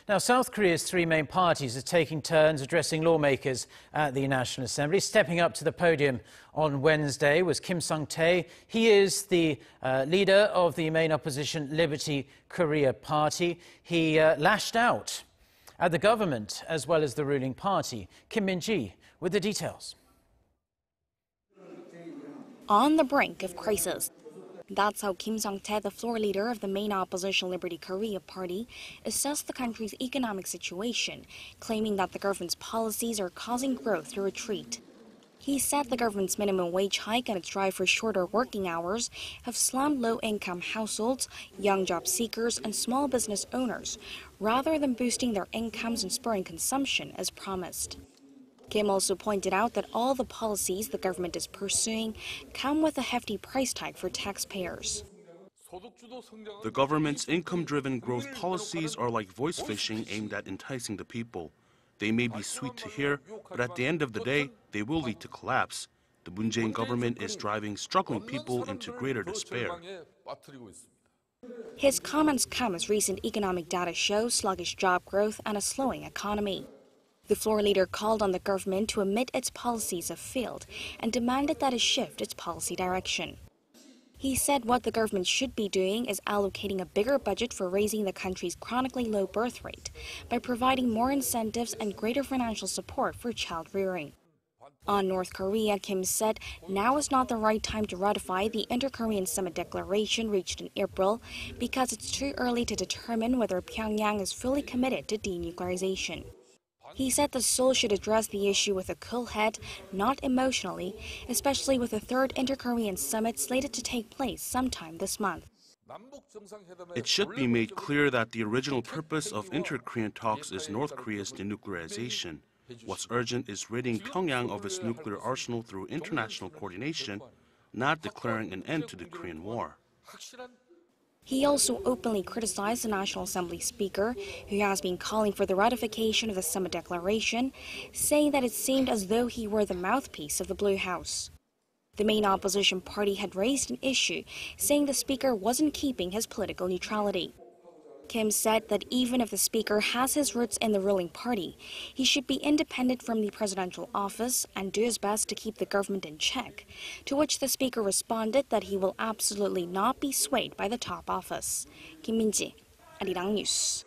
Now, South Korea's three main parties are taking turns addressing lawmakers at the National Assembly. Stepping up to the podium on Wednesday was Kim Sung-tae. He is the leader of the main opposition Liberty Korea Party. He lashed out at the government as well as the ruling party. Kim Min-ji with the details. On the brink of crisis. That's how Kim Sung-tae, the floor leader of the main opposition Liberty Korea Party, assessed the country's economic situation, claiming that the government's policies are causing growth to retreat. He said the government's minimum wage hike and its drive for shorter working hours have slammed low-income households, young job seekers, and small business owners, rather than boosting their incomes and spurring consumption as promised. Kim also pointed out that all the policies the government is pursuing come with a hefty price tag for taxpayers. The government's income-driven growth policies are like voice fishing aimed at enticing the people. They may be sweet to hear, but at the end of the day, they will lead to collapse. The Moon Jae-in government is driving struggling people into greater despair. His comments come as recent economic data show sluggish job growth and a slowing economy. The floor leader called on the government to admit its policies have failed and demanded that it shift its policy direction. He said what the government should be doing is allocating a bigger budget for raising the country's chronically low birth rate by providing more incentives and greater financial support for child rearing. On North Korea, Kim said now is not the right time to ratify the Inter-Korean Summit declaration reached in April because it's too early to determine whether Pyongyang is fully committed to denuclearization. He said the Seoul should address the issue with a cool head, not emotionally, especially with the third Inter-Korean Summit slated to take place sometime this month. It should be made clear that the original purpose of inter-Korean talks is North Korea's denuclearization. What's urgent is ridding Pyongyang of its nuclear arsenal through international coordination, not declaring an end to the Korean War. He also openly criticized the National Assembly Speaker, who has been calling for the ratification of the Summit Declaration, saying that it seemed as though he were the mouthpiece of the Blue House. The main opposition party had raised an issue, saying the Speaker wasn't keeping his political neutrality. Kim said that even if the Speaker has his roots in the ruling party, he should be independent from the presidential office and do his best to keep the government in check, to which the Speaker responded that he will absolutely not be swayed by the top office. Kim Min-ji, Arirang News.